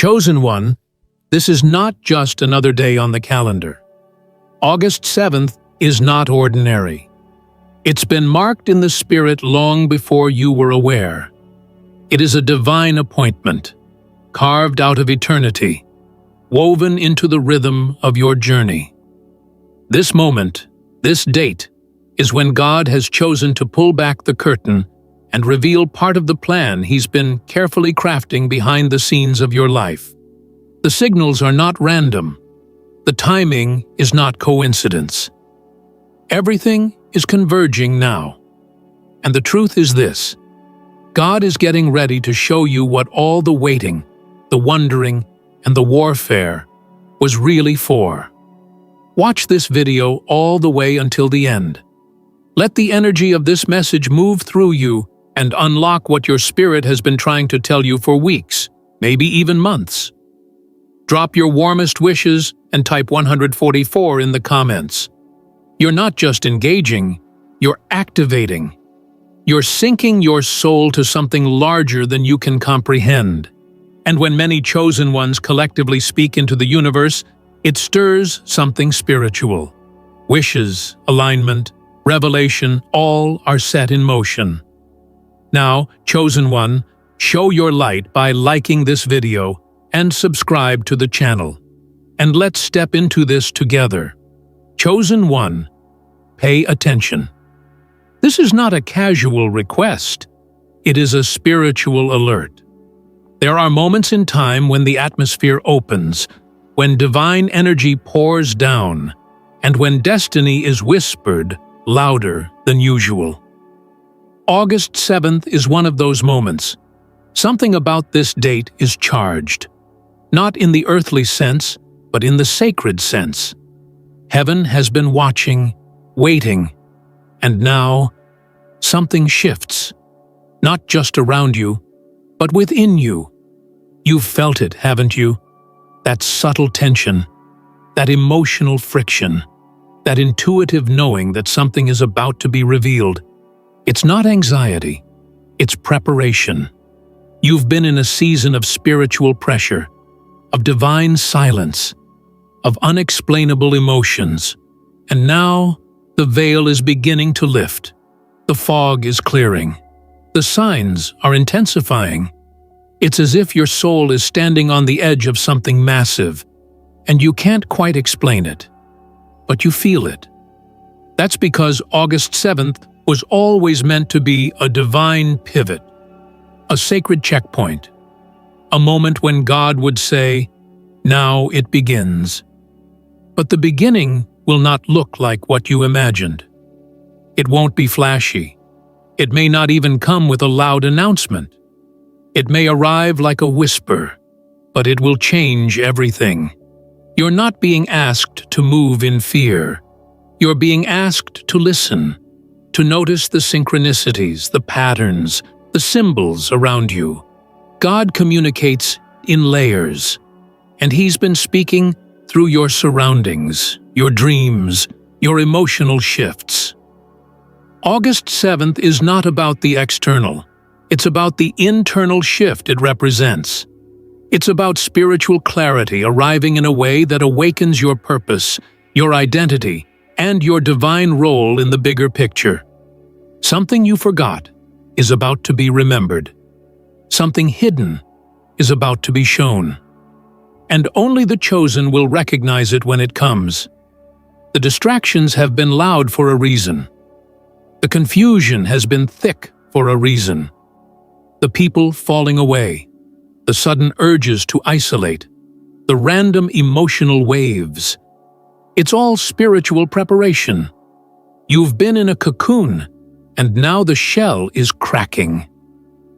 Chosen one, this is not just another day on the calendar. August 7th is not ordinary. It's been marked in the spirit long before you were aware. It is a divine appointment, carved out of eternity, woven into the rhythm of your journey. This moment, this date, is when God has chosen to pull back the curtain and reveal part of the plan He's been carefully crafting behind the scenes of your life. The signals are not random. The timing is not coincidence. Everything is converging now. And the truth is this: God is getting ready to show you what all the waiting, the wondering, and the warfare was really for. Watch this video all the way until the end. Let the energy of this message move through you and unlock what your spirit has been trying to tell you for weeks, maybe even months. Drop your warmest wishes and type 144 in the comments. You're not just engaging, you're activating. You're sinking your soul to something larger than you can comprehend. And when many chosen ones collectively speak into the universe, it stirs something spiritual. Wishes, alignment, revelation, all are set in motion. Now, chosen one, show your light by liking this video and subscribe to the channel. And let's step into this together. Chosen one, pay attention. This is not a casual request. It is a spiritual alert. There are moments in time when the atmosphere opens, when divine energy pours down, and when destiny is whispered louder than usual. August 7th is one of those moments. Something about this date is charged, not in the earthly sense, but in the sacred sense. Heaven has been watching, waiting, and now something shifts, not just around you, but within you. You've felt it, haven't you? That subtle tension, that emotional friction, that intuitive knowing that something is about to be revealed. It's not anxiety, it's preparation. You've been in a season of spiritual pressure, of divine silence, of unexplainable emotions, and now the veil is beginning to lift. The fog is clearing. The signs are intensifying. It's as if your soul is standing on the edge of something massive, and you can't quite explain it, but you feel it. That's because August 7th was always meant to be a divine pivot, a sacred checkpoint, a moment when God would say, "Now it begins." But the beginning will not look like what you imagined. It won't be flashy. It may not even come with a loud announcement. It may arrive like a whisper, but it will change everything. You're not being asked to move in fear. You're being asked to listen, to notice the synchronicities, the patterns, the symbols around you. God communicates in layers, and He's been speaking through your surroundings, your dreams, your emotional shifts. August 7th is not about the external. It's about the internal shift it represents. It's about spiritual clarity arriving in a way that awakens your purpose, your identity, and your divine role in the bigger picture. Something you forgot is about to be remembered. Something hidden is about to be shown. And only the chosen will recognize it when it comes. The distractions have been loud for a reason. The confusion has been thick for a reason. The people falling away, the sudden urges to isolate, the random emotional waves. It's all spiritual preparation. You've been in a cocoon, and now the shell is cracking.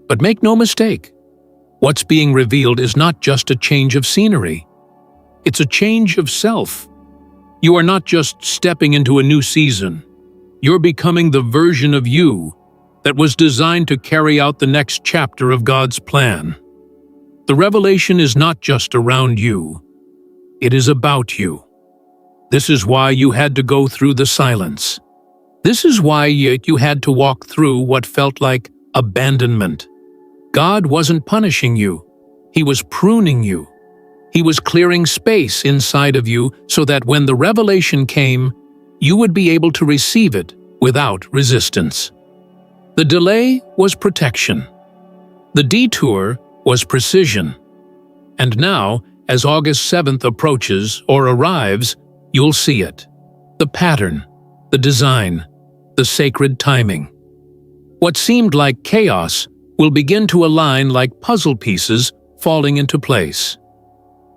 But make no mistake, what's being revealed is not just a change of scenery. It's a change of self. You are not just stepping into a new season. You're becoming the version of you that was designed to carry out the next chapter of God's plan. The revelation is not just around you. It is about you. This is why you had to go through the silence. This is why you had to walk through what felt like abandonment. God wasn't punishing you. He was pruning you, He was clearing space inside of you so that when the revelation came, you would be able to receive it without resistance. The delay was protection. The detour was precision. And now, as August 7th approaches or arrives, you'll see it. The pattern, the design, the sacred timing. What seemed like chaos will begin to align like puzzle pieces falling into place.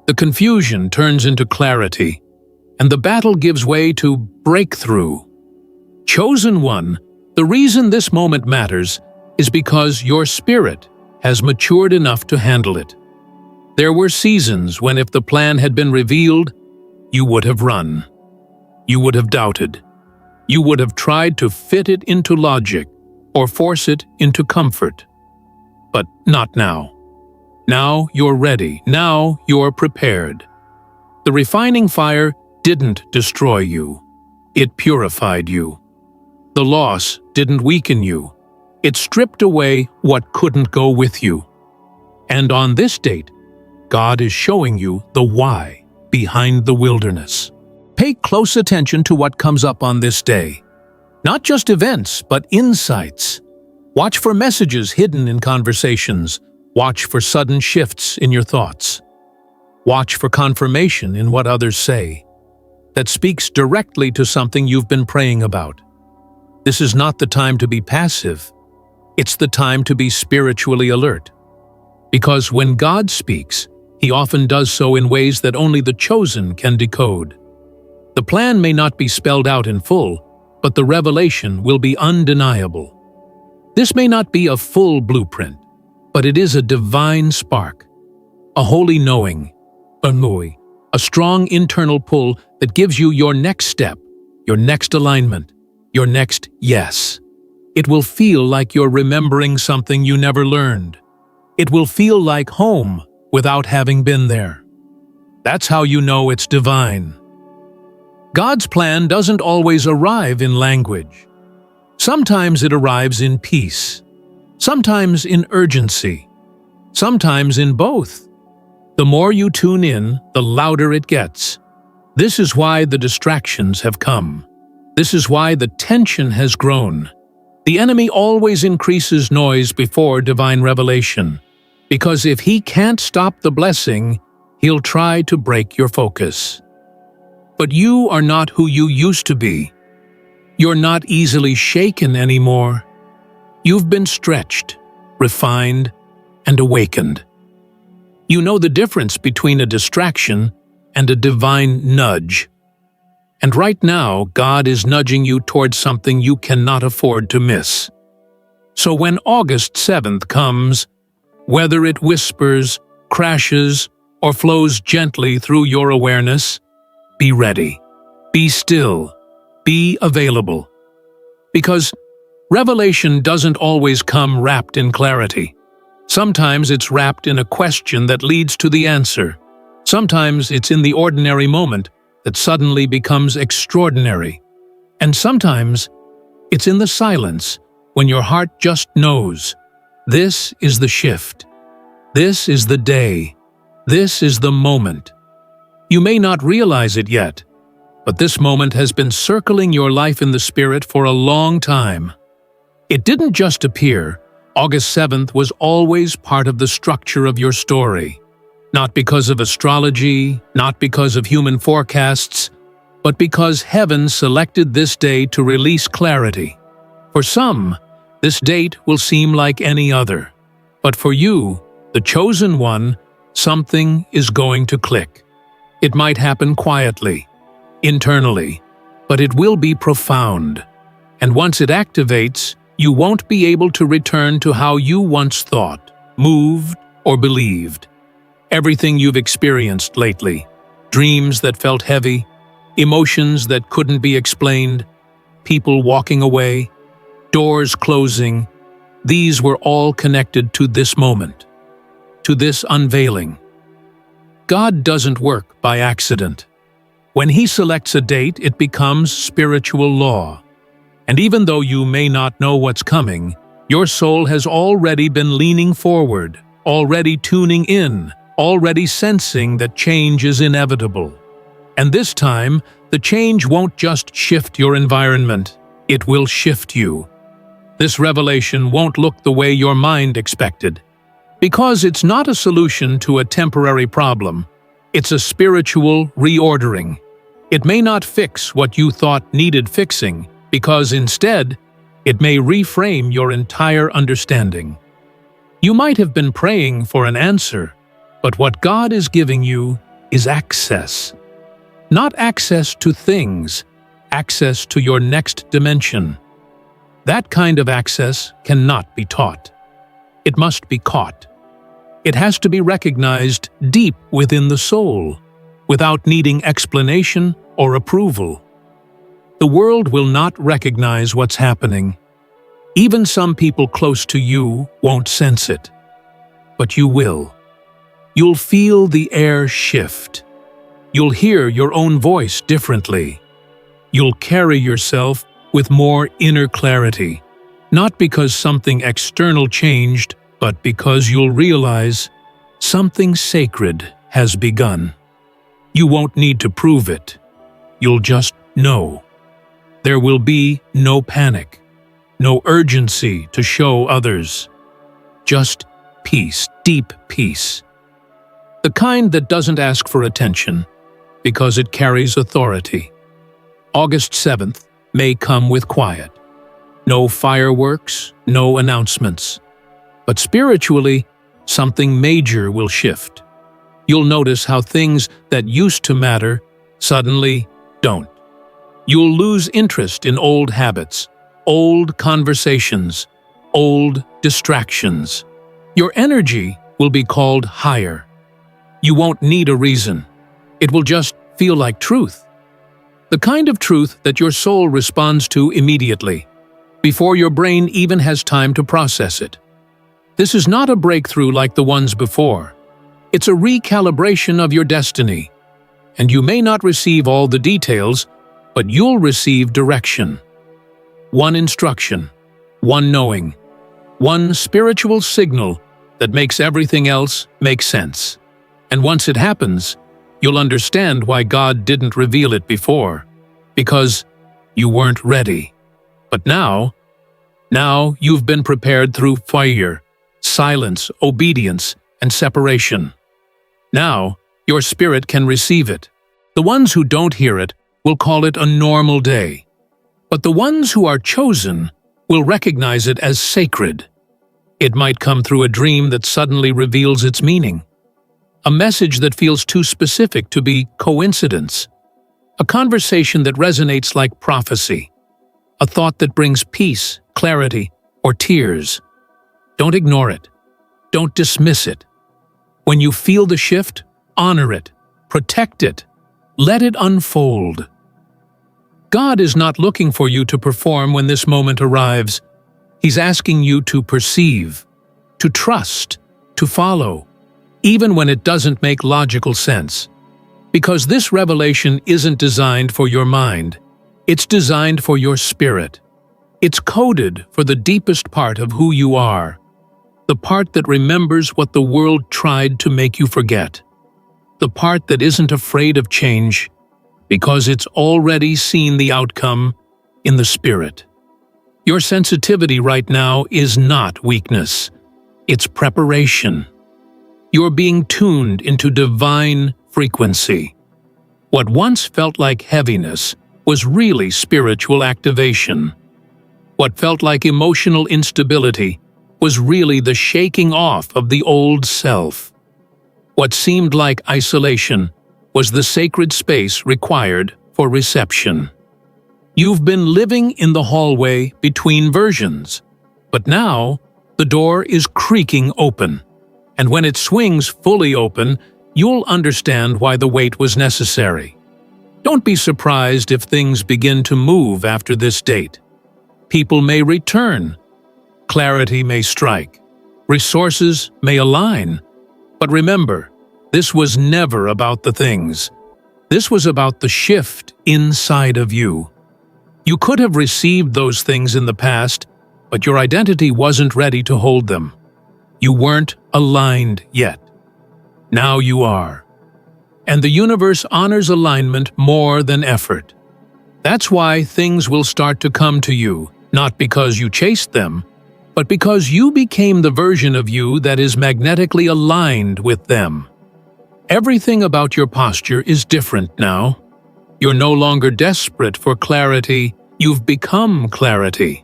The confusion turns into clarity, and the battle gives way to breakthrough. Chosen one, the reason this moment matters is because your spirit has matured enough to handle it. There were seasons when if the plan had been revealed, you would have run. You would have doubted. You would have tried to fit it into logic or force it into comfort. But not now. Now you're ready. Now you're prepared. The refining fire didn't destroy you. It purified you. The loss didn't weaken you. It stripped away what couldn't go with you. And on this date, God is showing you the why behind the wilderness. Pay close attention to what comes up on this day. Not just events, but insights. Watch for messages hidden in conversations. Watch for sudden shifts in your thoughts. Watch for confirmation in what others say that speaks directly to something you've been praying about. This is not the time to be passive. It's the time to be spiritually alert. Because when God speaks, He often does so in ways that only the chosen can decode. The plan may not be spelled out in full, but the revelation will be undeniable. This may not be a full blueprint, but it is a divine spark, a holy knowing, a strong internal pull that gives you your next step, your next alignment, your next yes. It will feel like you're remembering something you never learned. It will feel like home without having been there. That's how you know it's divine. God's plan doesn't always arrive in language. Sometimes it arrives in peace. Sometimes in urgency. Sometimes in both. The more you tune in, the louder it gets. This is why the distractions have come. This is why the tension has grown. The enemy always increases noise before divine revelation, because if he can't stop the blessing, he'll try to break your focus. But you are not who you used to be. You're not easily shaken anymore. You've been stretched, refined, and awakened. You know the difference between a distraction and a divine nudge. And right now, God is nudging you towards something you cannot afford to miss. So when August 7th comes, whether it whispers, crashes, or flows gently through your awareness, be ready, be still, be available. Because revelation doesn't always come wrapped in clarity. Sometimes it's wrapped in a question that leads to the answer. Sometimes it's in the ordinary moment that suddenly becomes extraordinary. And sometimes it's in the silence when your heart just knows. This is the shift. This is the day. This is the moment. You may not realize it yet, but this moment has been circling your life in the Spirit for a long time. It didn't just appear. August 7th was always part of the structure of your story. Not because of astrology, not because of human forecasts, but because heaven selected this day to release clarity. For some, this date will seem like any other. But for you, the chosen one, something is going to click. It might happen quietly, internally, but it will be profound. And once it activates, you won't be able to return to how you once thought, moved, or believed. Everything you've experienced lately, dreams that felt heavy, emotions that couldn't be explained, people walking away, doors closing, these were all connected to this moment, to this unveiling. God doesn't work by accident. When He selects a date, it becomes spiritual law. And even though you may not know what's coming, your soul has already been leaning forward, already tuning in, already sensing that change is inevitable. And this time, the change won't just shift your environment, it will shift you. This revelation won't look the way your mind expected. Because it's not a solution to a temporary problem, it's a spiritual reordering. It may not fix what you thought needed fixing, because instead, it may reframe your entire understanding. You might have been praying for an answer, but what God is giving you is access. Not access to things, access to your next dimension. That kind of access cannot be taught. It must be caught. It has to be recognized deep within the soul, without needing explanation or approval. The world will not recognize what's happening. Even some people close to you won't sense it. But you will. You'll feel the air shift. You'll hear your own voice differently. You'll carry yourself with more inner clarity, not because something external changed, but because you'll realize something sacred has begun. You won't need to prove it. You'll just know. There will be no panic, no urgency to show others. Just peace, deep peace. The kind that doesn't ask for attention, because it carries authority. August 7th may come with quiet. No fireworks, no announcements. But spiritually, something major will shift. You'll notice how things that used to matter suddenly don't. You'll lose interest in old habits, old conversations, old distractions. Your energy will be called higher. You won't need a reason. It will just feel like truth. The kind of truth that your soul responds to immediately, before your brain even has time to process it. This is not a breakthrough like the ones before. It's a recalibration of your destiny. And you may not receive all the details, but you'll receive direction. One instruction, one knowing, one spiritual signal that makes everything else make sense. And once it happens, you'll understand why God didn't reveal it before, because you weren't ready. But now you've been prepared through fire, silence, obedience, and separation. Now, your spirit can receive it. The ones who don't hear it will call it a normal day. But the ones who are chosen will recognize it as sacred. It might come through a dream that suddenly reveals its meaning. A message that feels too specific to be coincidence. A conversation that resonates like prophecy. A thought that brings peace, clarity, or tears. Don't ignore it. Don't dismiss it. When you feel the shift, honor it. Protect it. Let it unfold. God is not looking for you to perform when this moment arrives. He's asking you to perceive, to trust, to follow, even when it doesn't make logical sense. Because this revelation isn't designed for your mind. It's designed for your spirit. It's coded for the deepest part of who you are. The part that remembers what the world tried to make you forget. The part that isn't afraid of change, because it's already seen the outcome in the spirit. Your sensitivity right now is not weakness. It's preparation. You're being tuned into divine frequency. What once felt like heaviness was really spiritual activation. What felt like emotional instability was really the shaking off of the old self. What seemed like isolation was the sacred space required for reception. You've been living in the hallway between versions, but now the door is creaking open, and when it swings fully open, you'll understand why the wait was necessary. Don't be surprised if things begin to move after this date. People may return, clarity may strike, resources may align, but remember, this was never about the things. This was about the shift inside of you. You could have received those things in the past, but your identity wasn't ready to hold them. You weren't aligned yet. Now you are. And the universe honors alignment more than effort. That's why things will start to come to you, not because you chased them, but because you became the version of you that is magnetically aligned with them. Everything about your posture is different now. You're no longer desperate for clarity, you've become clarity.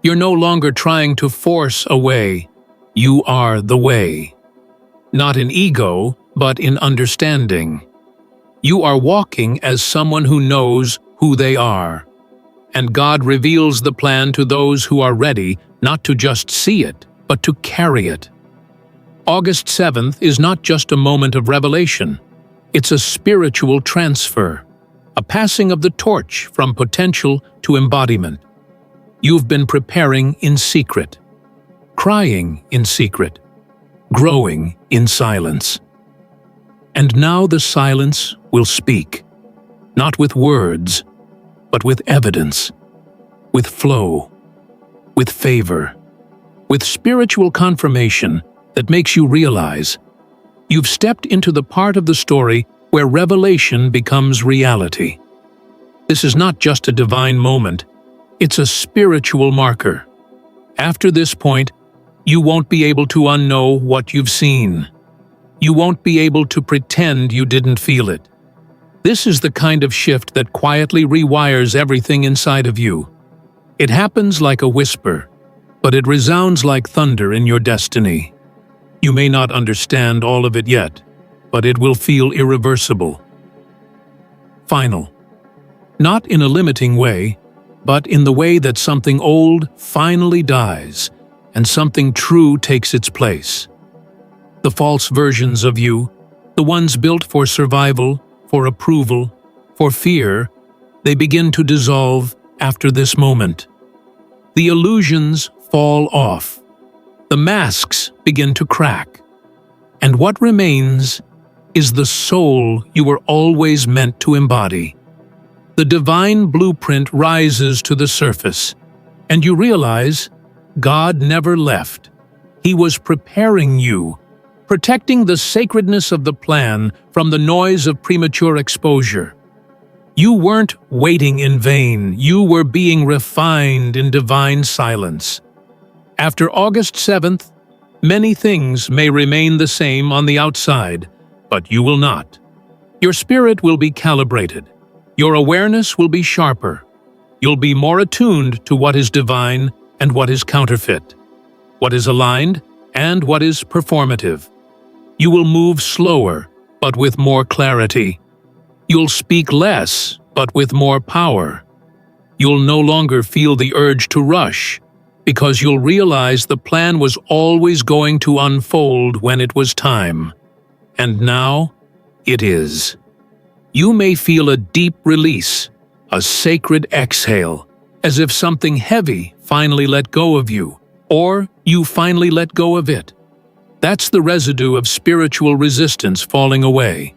You're no longer trying to force a way, you are the way. Not in ego, but in understanding. You are walking as someone who knows who they are. And God reveals the plan to those who are ready, not to just see it, but to carry it. August 7th is not just a moment of revelation. It's a spiritual transfer, a passing of the torch from potential to embodiment. You've been preparing in secret, crying in secret, growing in silence. And now the silence will speak, not with words, but with evidence, with flow, with favor, with spiritual confirmation that makes you realize you've stepped into the part of the story where revelation becomes reality. This is not just a divine moment, it's a spiritual marker. After this point, you won't be able to unknow what you've seen. You won't be able to pretend you didn't feel it. This is the kind of shift that quietly rewires everything inside of you. It happens like a whisper, but it resounds like thunder in your destiny. You may not understand all of it yet, but it will feel irreversible. Final. Not in a limiting way, but in the way that something old finally dies and something true takes its place. The false versions of you, the ones built for survival, for approval, for fear, they begin to dissolve after this moment. The illusions fall off. The masks begin to crack. And what remains is the soul you were always meant to embody. The divine blueprint rises to the surface, and you realize God never left. He was preparing you, protecting the sacredness of the plan from the noise of premature exposure. You weren't waiting in vain, you were being refined in divine silence. After August 7th, many things may remain the same on the outside, but you will not. Your spirit will be calibrated. Your awareness will be sharper. You'll be more attuned to what is divine and what is counterfeit, what is aligned and what is performative. You will move slower, but with more clarity. You'll speak less, but with more power. You'll no longer feel the urge to rush, because you'll realize the plan was always going to unfold when it was time. And now, it is. You may feel a deep release, a sacred exhale, as if something heavy finally let go of you, or you finally let go of it. That's the residue of spiritual resistance falling away.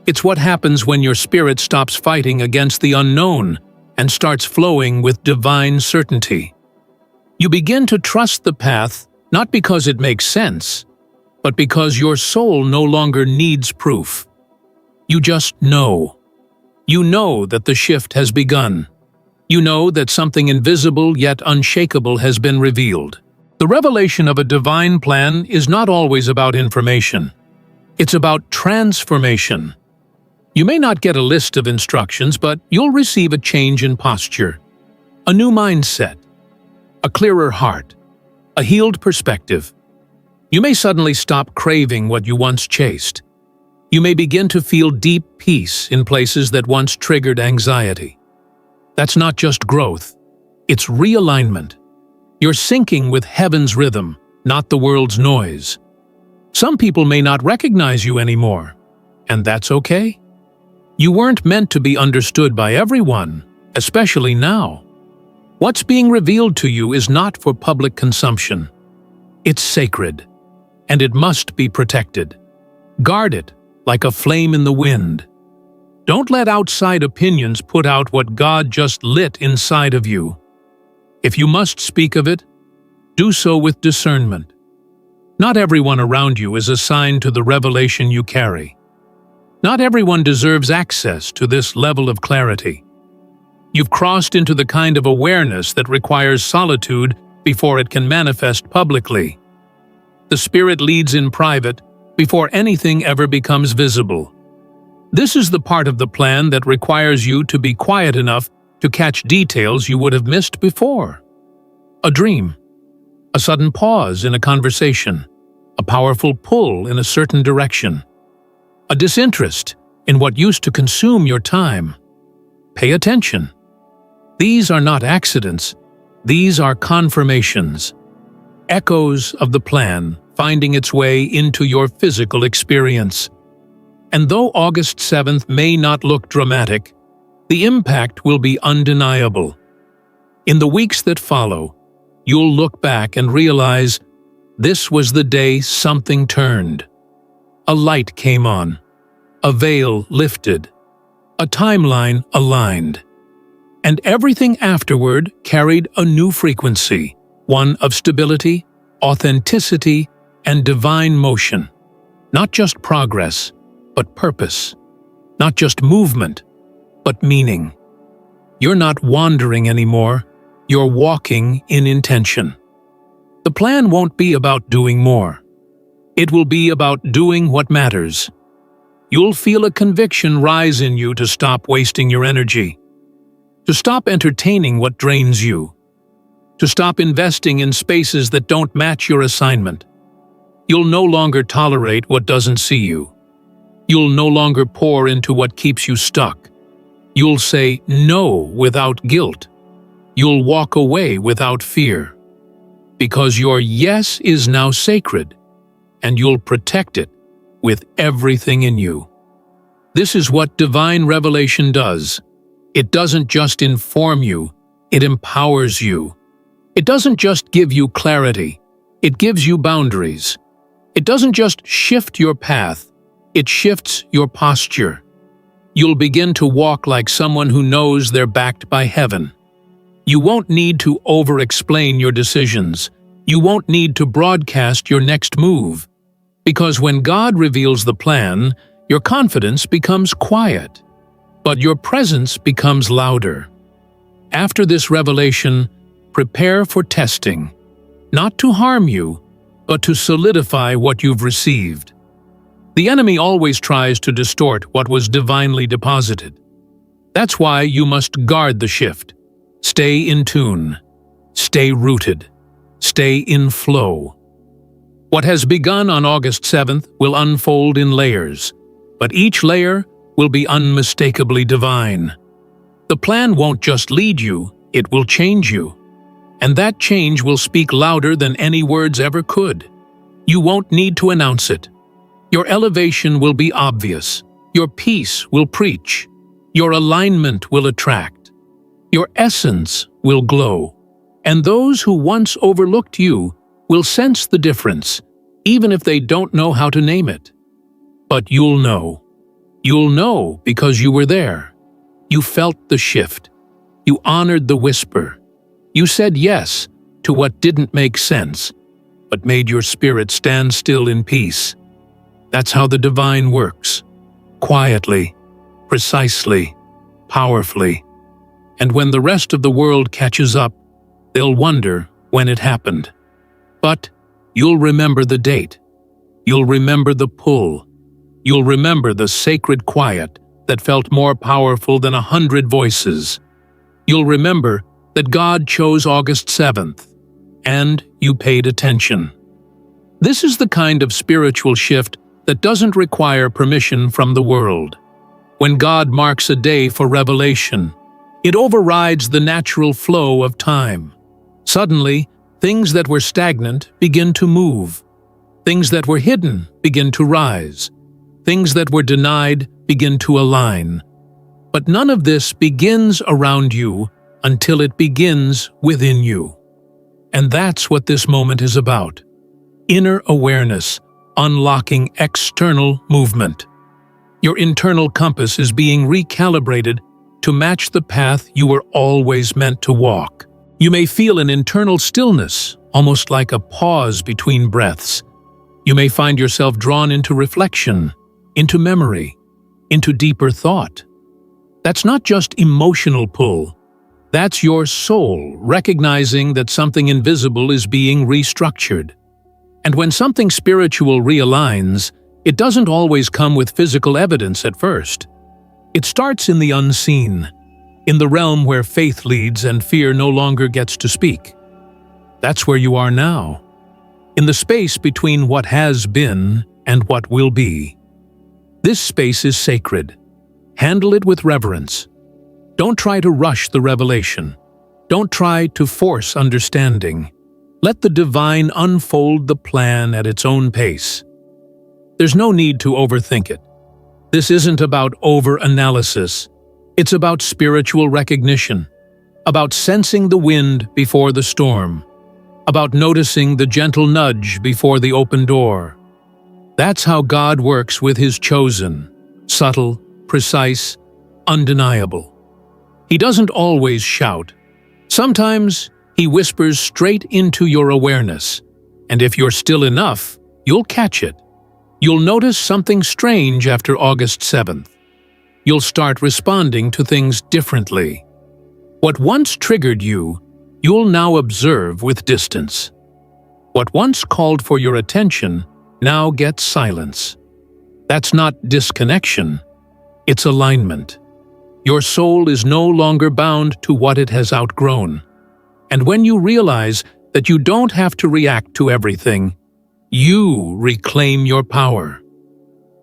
It's what happens when your spirit stops fighting against the unknown and starts flowing with divine certainty. You begin to trust the path not because it makes sense, but because your soul no longer needs proof. You just know. You know that the shift has begun. You know that something invisible yet unshakable has been revealed. The revelation of a divine plan is not always about information. It's about transformation. You may not get a list of instructions, but you'll receive a change in posture, a new mindset, a clearer heart, a healed perspective. You may suddenly stop craving what you once chased. You may begin to feel deep peace in places that once triggered anxiety. That's not just growth, it's realignment. You're syncing with heaven's rhythm, not the world's noise. Some people may not recognize you anymore, and that's okay. You weren't meant to be understood by everyone, especially now. What's being revealed to you is not for public consumption. It's sacred, and it must be protected. Guard it like a flame in the wind. Don't let outside opinions put out what God just lit inside of you. If you must speak of it, do so with discernment. Not everyone around you is assigned to the revelation you carry. Not everyone deserves access to this level of clarity. You've crossed into the kind of awareness that requires solitude before it can manifest publicly. The Spirit leads in private before anything ever becomes visible. This is the part of the plan that requires you to be quiet enough to catch details you would have missed before. A dream, a sudden pause in a conversation, a powerful pull in a certain direction, a disinterest in what used to consume your time. Pay attention. These are not accidents. These are confirmations, echoes of the plan finding its way into your physical experience. And though August 7th may not look dramatic, the impact will be undeniable. In the weeks that follow, you'll look back and realize this was the day something turned. A light came on, a veil lifted, a timeline aligned. And everything afterward carried a new frequency, one of stability, authenticity, and divine motion. Not just progress, but purpose. Not just movement, but meaning. You're not wandering anymore, you're walking in intention. The plan won't be about doing more. It will be about doing what matters. You'll feel a conviction rise in you to stop wasting your energy, to stop entertaining what drains you, to stop investing in spaces that don't match your assignment. You'll no longer tolerate what doesn't see you. You'll no longer pour into what keeps you stuck. You'll say no without guilt. You'll walk away without fear. Because your yes is now sacred, and you'll protect it with everything in you. This is what divine revelation does. It doesn't just inform you, it empowers you. It doesn't just give you clarity, it gives you boundaries. It doesn't just shift your path, it shifts your posture. You'll begin to walk like someone who knows they're backed by heaven. You won't need to over-explain your decisions. You won't need to broadcast your next move. Because when God reveals the plan, your confidence becomes quiet, but your presence becomes louder. After this revelation, prepare for testing, not to harm you, but to solidify what you've received. The enemy always tries to distort what was divinely deposited. That's why you must guard the shift. Stay in tune. Stay rooted. Stay in flow. What has begun on August 7th will unfold in layers, but each layer will be unmistakably divine. The plan won't just lead you, it will change you. And that change will speak louder than any words ever could. You won't need to announce it. Your elevation will be obvious. Your peace will preach. Your alignment will attract. Your essence will glow. And those who once overlooked you will sense the difference, even if they don't know how to name it. But you'll know. You'll know because you were there. You felt the shift. You honored the whisper. You said yes to what didn't make sense, but made your spirit stand still in peace. That's how the divine works. Quietly, precisely, powerfully. And when the rest of the world catches up, they'll wonder when it happened. But you'll remember the date. You'll remember the pull. You'll remember the sacred quiet that felt more powerful than 100 voices. You'll remember that God chose August 7th, and you paid attention. This is the kind of spiritual shift that doesn't require permission from the world. When God marks a day for revelation, it overrides the natural flow of time. Suddenly, things that were stagnant begin to move. Things that were hidden begin to rise. Things that were denied begin to align. But none of this begins around you until it begins within you. And that's what this moment is about. Inner awareness, unlocking external movement. Your internal compass is being recalibrated to match the path you were always meant to walk. You may feel an internal stillness, almost like a pause between breaths, You may find yourself drawn into reflection, into memory, into deeper thought. That's not just emotional pull. That's your soul recognizing that something invisible is being restructured. And when something spiritual realigns, it doesn't always come with physical evidence at first. It starts in the unseen, in the realm where faith leads and fear no longer gets to speak. That's where you are now, in the space between what has been and what will be. This space is sacred. Handle it with reverence. Don't try to rush the revelation. Don't try to force understanding. Let the divine unfold the plan at its own pace. There's no need to overthink it. This isn't about over-analysis. It's about spiritual recognition, about sensing the wind before the storm, about noticing the gentle nudge before the open door. That's how God works with His chosen, subtle, precise, undeniable. He doesn't always shout. Sometimes He whispers straight into your awareness, and if you're still enough, you'll catch it. You'll notice something strange after August 7th. You'll start responding to things differently. What once triggered you, you'll now observe with distance. What once called for your attention now gets silence. That's not disconnection, it's alignment. Your soul is no longer bound to what it has outgrown. And when you realize that you don't have to react to everything, you reclaim your power.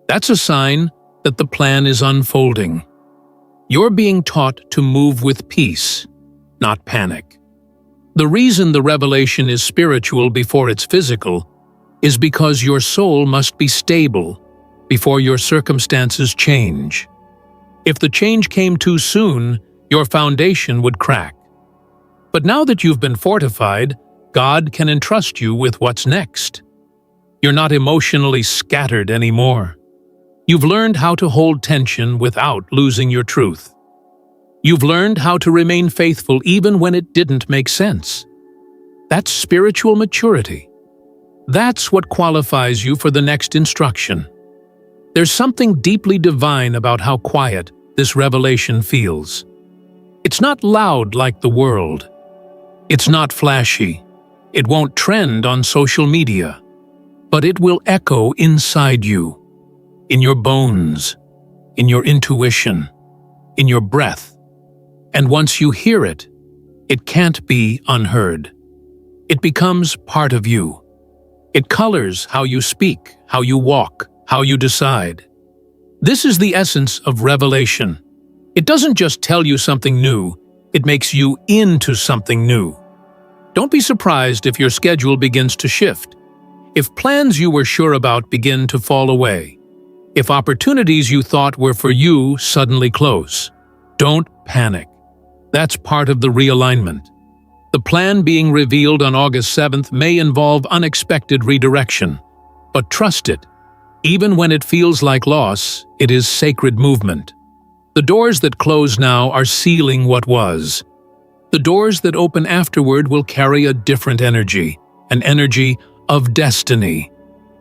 That's a sign that the plan is unfolding. You're being taught to move with peace, not panic. The reason the revelation is spiritual before it's physical is because your soul must be stable before your circumstances change. If the change came too soon, your foundation would crack. But now that you've been fortified, God can entrust you with what's next. You're not emotionally scattered anymore. You've learned how to hold tension without losing your truth. You've learned how to remain faithful even when it didn't make sense. That's spiritual maturity. That's what qualifies you for the next instruction. There's something deeply divine about how quiet this revelation feels. It's not loud like the world. It's not flashy. It won't trend on social media. But it will echo inside you, in your bones, in your intuition, in your breath. And once you hear it, it can't be unheard. It becomes part of you. It colors how you speak, how you walk, how you decide. This is the essence of revelation. It doesn't just tell you something new, it makes you into something new. Don't be surprised if your schedule begins to shift. If plans you were sure about begin to fall away. If opportunities you thought were for you suddenly close. Don't panic. That's part of the realignment. The plan being revealed on August 7th may involve unexpected redirection. But trust it. Even when it feels like loss, it is sacred movement. The doors that close now are sealing what was. The doors that open afterward will carry a different energy, an energy of destiny.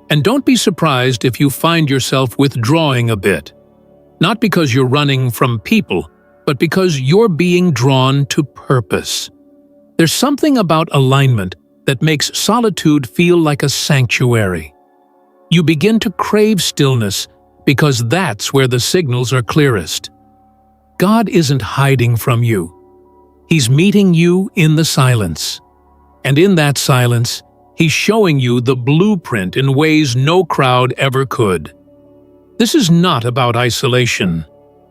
And don't be surprised if you find yourself withdrawing a bit. Not because you're running from people, but because you're being drawn to purpose. There's something about alignment that makes solitude feel like a sanctuary. You begin to crave stillness because that's where the signals are clearest. God isn't hiding from you. He's meeting you in the silence. And in that silence, He's showing you the blueprint in ways no crowd ever could. This is not about isolation.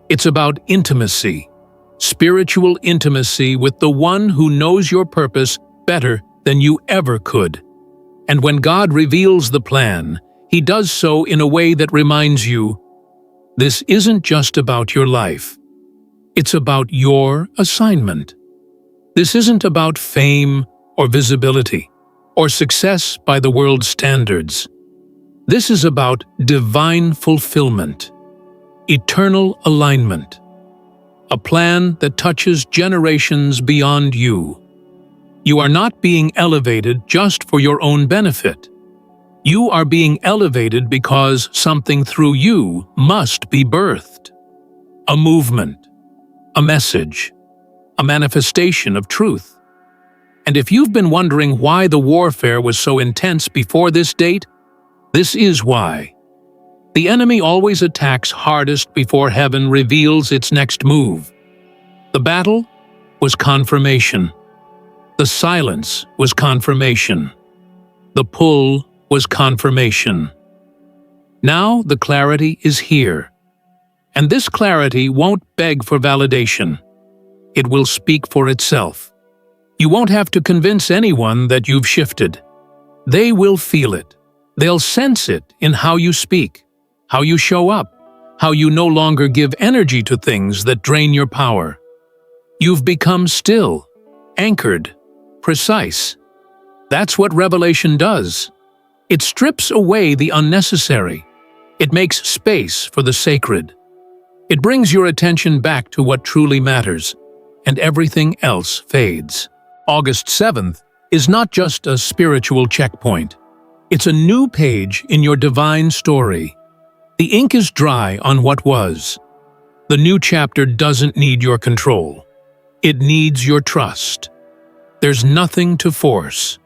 It's about intimacy. Spiritual intimacy with the one who knows your purpose better than you ever could. And when God reveals the plan, He does so in a way that reminds you, this isn't just about your life. It's about your assignment. This isn't about fame or visibility, or success by the world's standards. This is about divine fulfillment, eternal alignment, a plan that touches generations beyond you. You are not being elevated just for your own benefit. You are being elevated because something through you must be birthed. A movement, a message, a manifestation of truth. And if you've been wondering why the warfare was so intense before this date, this is why. The enemy always attacks hardest before heaven reveals its next move. The battle was confirmation. The silence was confirmation. The pull was confirmation. Now the clarity is here. And this clarity won't beg for validation. It will speak for itself. You won't have to convince anyone that you've shifted. They will feel it. They'll sense it in how you speak, how you show up, how you no longer give energy to things that drain your power. You've become still, anchored, precise. That's what revelation does. It strips away the unnecessary. It makes space for the sacred. It brings your attention back to what truly matters, and everything else fades. August 7th is not just a spiritual checkpoint. It's a new page in your divine story. The ink is dry on what was. The new chapter doesn't need your control. It needs your trust. There's nothing to force,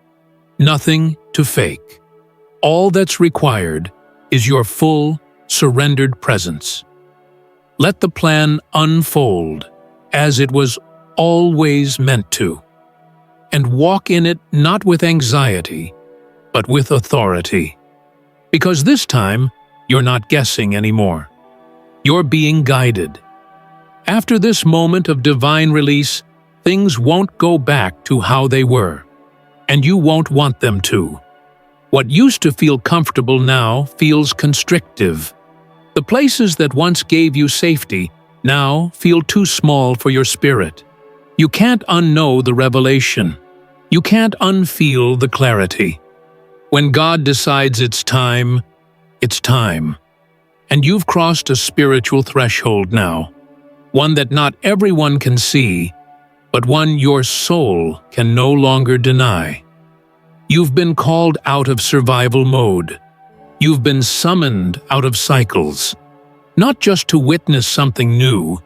nothing to fake. All that's required is your full, surrendered presence. Let the plan unfold as it was always meant to, and walk in it not with anxiety, but with authority. Because this time, you're not guessing anymore. You're being guided. After this moment of divine release, things won't go back to how they were, and you won't want them to. What used to feel comfortable now feels constrictive. The places that once gave you safety now feel too small for your spirit. You can't unknow the revelation. You can't unfeel the clarity. When God decides it's time, it's time. And you've crossed a spiritual threshold now, one that not everyone can see, but one your soul can no longer deny. You've been called out of survival mode. You've been summoned out of cycles, not just to witness something new,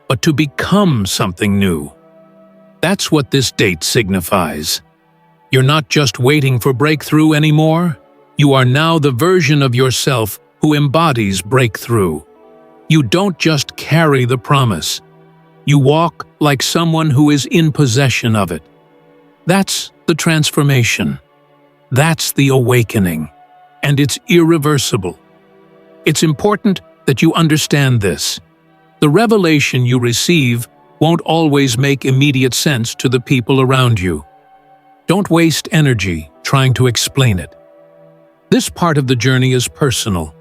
but to become something new. That's what this date signifies. You're not just waiting for breakthrough anymore. You are now the version of yourself who embodies breakthrough. You don't just carry the promise. You walk like someone who is in possession of it. That's the transformation. That's the awakening. And it's irreversible. It's important that you understand this. The revelation you receive won't always make immediate sense to the people around you. Don't waste energy trying to explain it. This part of the journey is personal,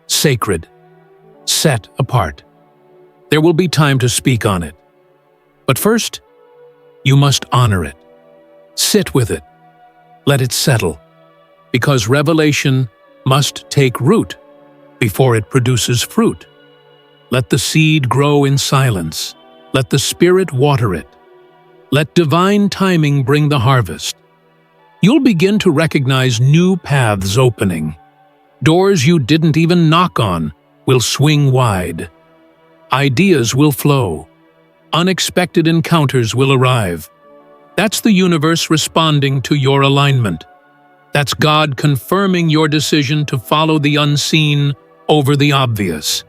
sacred, set apart. There will be time to speak on it. But first, you must honor it. Sit with it. Let it settle. Because revelation must take root before it produces fruit. Let the seed grow in silence. Let the Spirit water it. Let divine timing bring the harvest. You'll begin to recognize new paths opening. Doors you didn't even knock on will swing wide. Ideas will flow. Unexpected encounters will arrive. That's the universe responding to your alignment. That's God confirming your decision to follow the unseen over the obvious.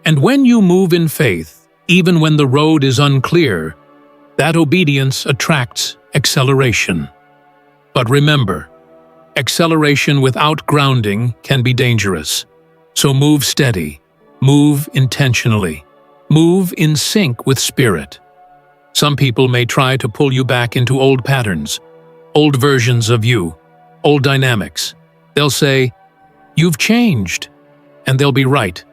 And when you move in faith, even when the road is unclear, that obedience attracts acceleration. But remember, acceleration without grounding can be dangerous. So move steady, move intentionally, move in sync with spirit. Some people may try to pull you back into old patterns, old versions of you, old dynamics. They'll say, "You've changed," and they'll be right.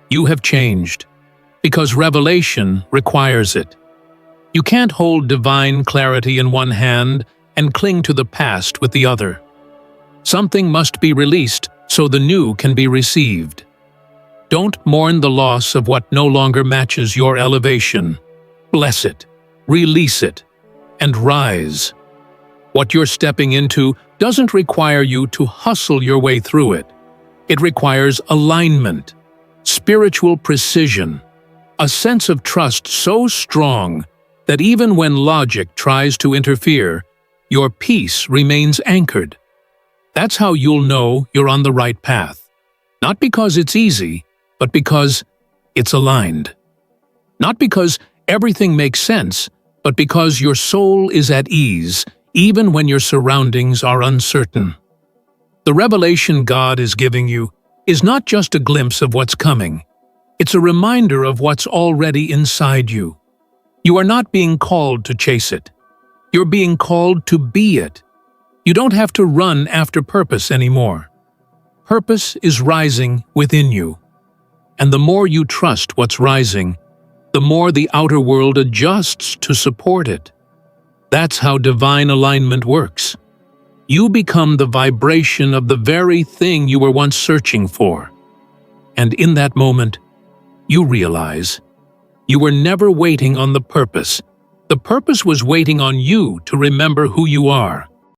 You have changed, because revelation requires it. You can't hold divine clarity in one hand and cling to the past with the other. Something must be released so the new can be received. Don't mourn the loss of what no longer matches your elevation. Bless it, release it, and rise. What you're stepping into doesn't require you to hustle your way through it. It requires alignment, spiritual precision, a sense of trust so strong that even when logic tries to interfere, your peace remains anchored. That's how you'll know you're on the right path. Not because it's easy, but because it's aligned. Not because everything makes sense, but because your soul is at ease, even when your surroundings are uncertain. The revelation God is giving you is not just a glimpse of what's coming. It's a reminder of what's already inside you. You are not being called to chase it. You're being called to be it. You don't have to run after purpose anymore. Purpose is rising within you. And the more you trust what's rising, the more the outer world adjusts to support it. That's how divine alignment works. You become the vibration of the very thing you were once searching for. And in that moment, you realize you were never waiting on the purpose. The purpose was waiting on you to remember who you are.